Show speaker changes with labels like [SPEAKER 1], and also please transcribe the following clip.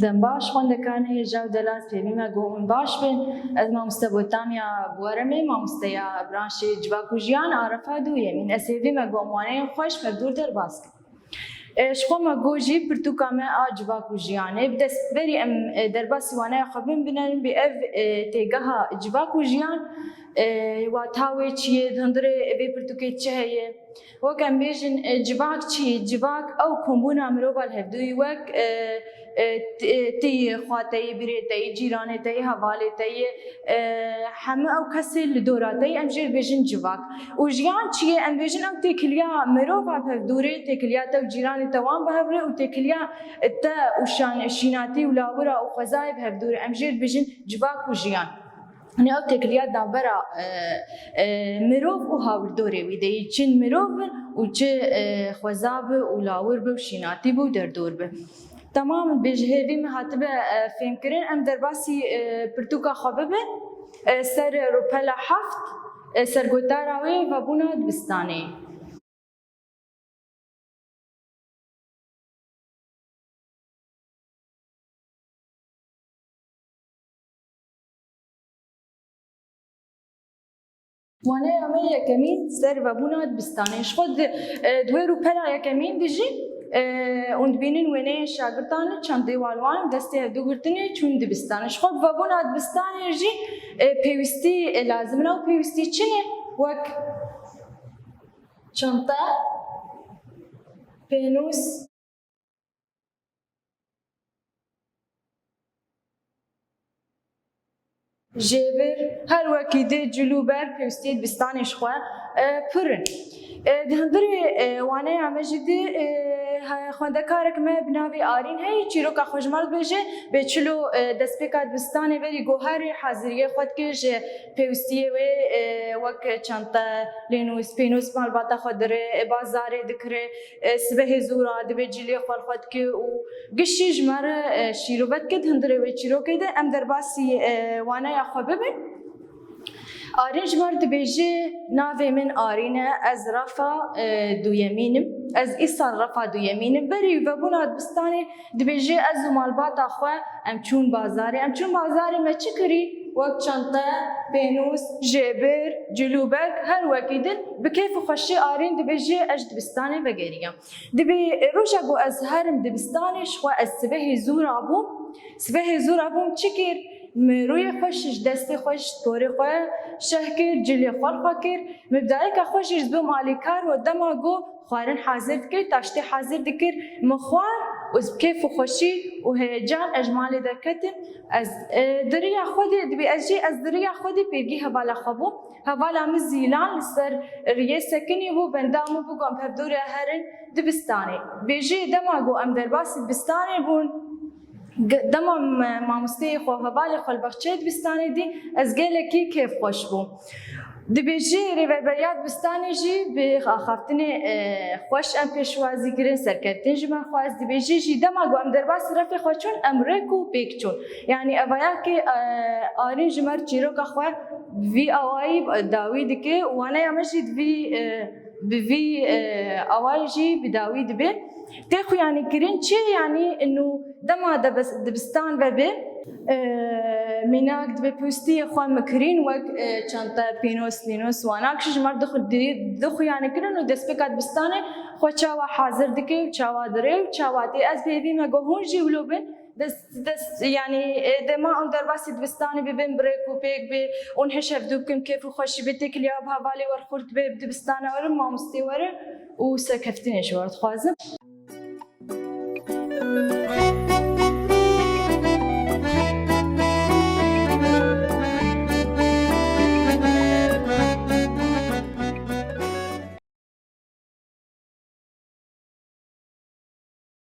[SPEAKER 1] دم باش خوندکان هی جو دلات پیمی ما گون باش بین از ما مستبوتامیا بورمی ما مستیا برانشی جواکو جیان عرفه دویه من اسیوی ما گومانه خوش مبدور در باسک شخو ما گوجی پرتوکامه جواکو جیانه بدست بری ام در باسی وانه خبیم بینن بی اف تیگها جواکو جیان و تاوی چیه دندره بی پرتوکی چهیه وكان بيجن جباك شي جباك او كومبونا مروبال هفدوي وك تي خواتي بريتي جيرانتي هوالتي حما او كسي لدوراتي ام جير بيجن جباك وجيان شي ام بيجن ام تكليا مروبا هفدوري تكليا تو جيراني توان بهبره وتكليا تا وشان شيناتي ولاورا او خزايب هفدوري ام جير بيجن جباك وجيان أنا أتكلم دابرا مروف وهاوردوري ويدي چن مروف وچ خوزاب ولاور بوشيناتي بو دردور به تمام بجهدي مهاتبه فهم كرين أم درباسي برتوكا خببه سر روبلا حفت سر قطاراوي وبونا دبستاني وانا يومي يكمين سر بابونا دبستاني شخد دويرو بلا يكمين ديجي und binin wene şagirtane çandê walwan destê du girtinê çûn dibistanê ji xwe vebûna dibistanê jî pêwîstî lazim e û pêwîstî çi ne wek çanta pênûs jêbir her wekî dê cilûber pêwîstî dibistanê ji xwe pirin di hindirê waneya me jî dê خوندکارک me bi navê Arîn hey çîroka xwe ji me dibêje bê çilo destpêka dibistanê berî goharê haziriye xwe dike ji pêwîstiyê wê wek çanta lênûs pênûs malbata xwe dire bazarê dikire sibehê zûra dibê cilê xwe xwe dike û gişî ji me re şîrovet dike di hindirê wê çîrokê de em derbasî waneya xwe bibin Arîn ji me re dibêje navê min Arîn e ez refa duyemînim ez îsal refa duyemînim berî vebûna dibistanê dibêje ez û malbata xwe em çûn bazarê em çûn bazarê me çi kirî wek çanta pênûs jêbir cilûberg her wekî din bi kêf û xweşî Arîn dibêje ez dibistanê vegeriyam dibê roja ku ez herim dibistanê ji xwe ez sibehê zûra bûm sibehê zûra bûm çi kir مروی خوش دستی خوش طوری خواه شهکر جلی خوال خواه کر مبدعی که خوشش دو مالیکار و دما گو خوارن حاضر دکر تاشتی حاضر دکر مخوار و کیف و خوشی و هیجان اجمالی درکتم از دریا خودی دبی از جی از دریا خودی پیرگی حوالا خبو حوالا مزیلان سر ریه سکنی بو بندامو بو گم پردور هرن دبستانی بیجی دما گو ام درباسی دبستانی بون دما مامۆستای خۆڤەبالی خۆلبەخچەی دبستانی دی ez gelekî kêfxweş bû dibêjî rêveberiya dibistanê jî bi axaftinê xweş em pêşwazî kirin serkeftin ji me xwe ez dibêjî jî dema ku em derbasî refê xwe çûn em rêk û pêk çûn yanî evayakê Arîn ji me re çîroka xwe vî awayî dawî dike û waneya me jî bi vî awayî jî bi dawî dibe tê xwe yanî kirin çi yanî nû dema dibistan vebe mînak dibe pêwîstiyê xwe mikirin wek çanta pênûs lînûs wanak ji me re dixwe yanî kirin û destpêka dibistanê xwe çawa hazir dike û çawa dire û çawa tê ez pêvî me got hûn jî wilo bin dest yanî dema em derbasî dibistanê bibin birêk û pêk bê û hişev dû bikin kêf û xweşî bê têkiliya bi hevalê werxurt bê dibistana were mamostê were û serkeftinê ji we re dixwazim